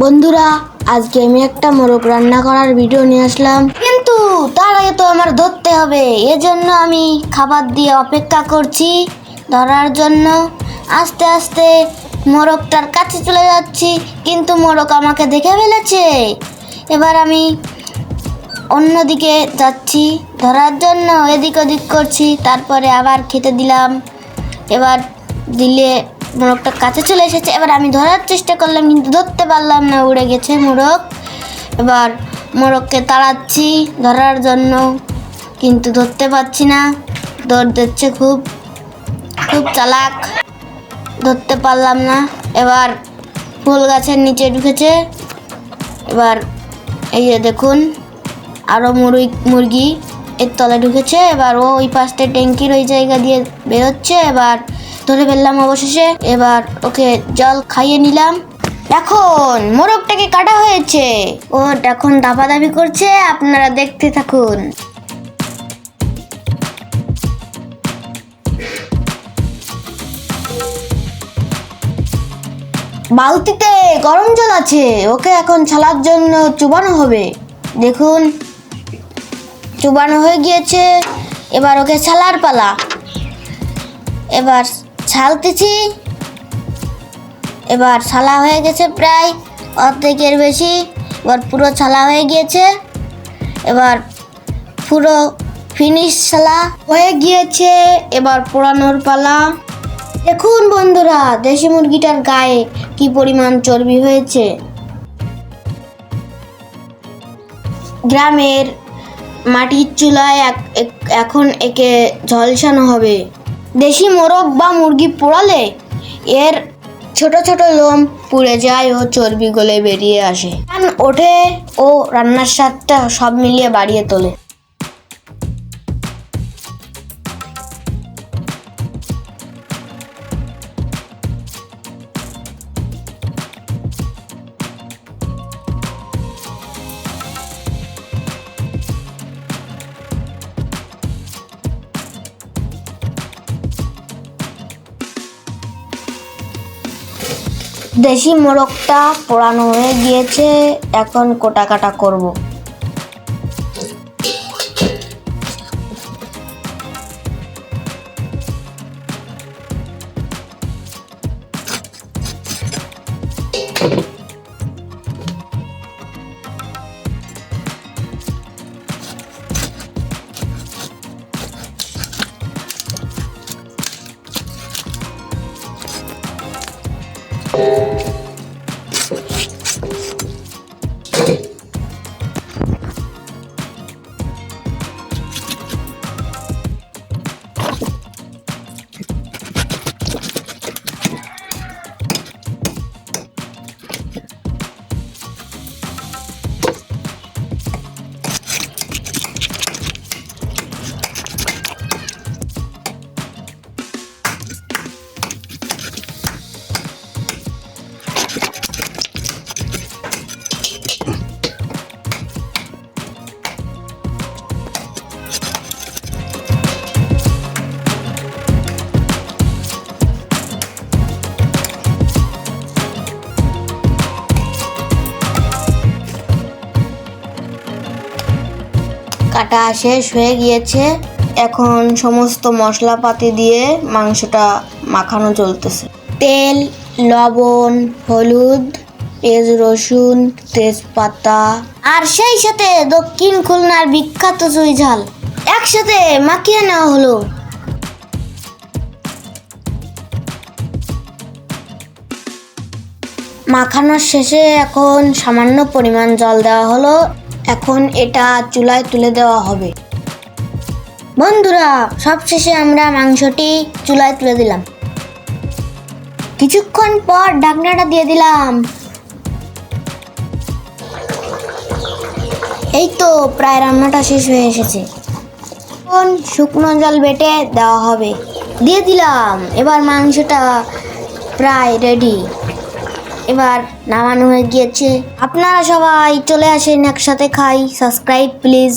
বন্ধুরা, আজকে আমি একটা মোরগ রান্না করার ভিডিও নিয়ে আসলাম, কিন্তু তার আগে তো আমার ধরতে হবে। এজন্য আমি খাবার দিয়ে অপেক্ষা করছি ধরার জন্য। আস্তে আস্তে মোরগটার কাছে চলে যাচ্ছি, কিন্তু মোরগ আমাকে দেখে ফেলেছে। এবার আমি অন্যদিকে যাচ্ছি ধরার জন্য, এদিক ওদিক করছি, তারপরে আবার খেতে দিলাম। এবার দিলে মোরগটা কাছে চলে এসেছে। এবার আমি ধরার চেষ্টা করলাম, কিন্তু ধরতে পারলাম না, উড়ে গেছে মোরগ। এবার মোরগকে তাড়াচ্ছি ধরার জন্য, কিন্তু ধরতে পারছি না। দৌড় দিচ্ছে, খুব খুব চালাক, ধরতে পারলাম না। এবার ফুল গাছের নিচে ঢুকেছে। এবার এই যে দেখুন, আরও মুরগি এর তলে ঢুকেছে। এবার ও ওই পাশটা ট্যাঙ্কির ওই জায়গা দিয়ে বেরোচ্ছে। এবার ধরে ফেললাম অবশেষে। এবার ওকে জল খাইয়ে নিলাম। এখন মোরগটাকে কাটা হয়েছে, ও এখন দাপাদাপি করছে, আপনারা দেখতে থাকুন। বালতিতে গরম জল আছে, ওকে এখন ছালার জন্য চুবানো হবে। দেখুন, চুবানো হয়ে গিয়েছে। এবার ওকে ছালার পালা। এবার ছালতেছি। এবার ছালা হয়ে গেছে প্রায় অর্ধেকের বেশি। এবার পুরো ছালা হয়ে গিয়েছে। এবার পুরো ফিনিশ ছালা হয়ে গিয়েছে। এবার পোড়ানোর পালা। দেখুন বন্ধুরা, দেশি মুরগিটার গায়ে কি পরিমাণ চর্বি হয়েছে। গ্রামের মাটির চুলায় এখন একে ঝলসানো হবে। দেশি মোরগ বা মুরগি পোড়ালে এর ছোট ছোট লোম পুড়ে যায় ও চর্বি গলে বেরিয়ে আসে, ওঠে ও রান্নার স্বাদটা সব মিলিয়ে বাড়িয়ে তোলে। দেশি মোরগটা পোড়ানো হয়ে গিয়েছে, এখন কোটা কাটা করব। কাটা শেষ হয়ে গিয়েছে। এখন সমস্ত মশলাপাতি দিয়ে মাংসটা মাখানো চলতেছে। তেল, লবণ, হলুদ, পেঁয়াজ, রসুন, তেজপাতা আর সেই সাথে দক্ষিণ খুলনার বিখ্যাত চুই ঝাল একসাথে মাখিয়ে নেওয়া হলো। মাখানোর শেষে এখন সামান্য পরিমাণ জল দেওয়া হলো। এখন এটা চুলায় তুলে দেওয়া হবে। বন্ধুরা, সবশেষে আমরা মাংসটি চুলায় তুলে দিলাম। কিছুক্ষণ পর ঢাকনাটা দিয়ে দিলাম। এই তো প্রায় রান্নাটা শেষ হয়ে এসেছে। এখন শুকনো জল বেটে দেওয়া হবে, দিয়ে দিলাম। এবার মাংসটা প্রায় রেডি। এবার নামানো হয়ে গিয়েছে। আপনারা সবাই চলে আসেন, একসাথে খাই। Subscribe please.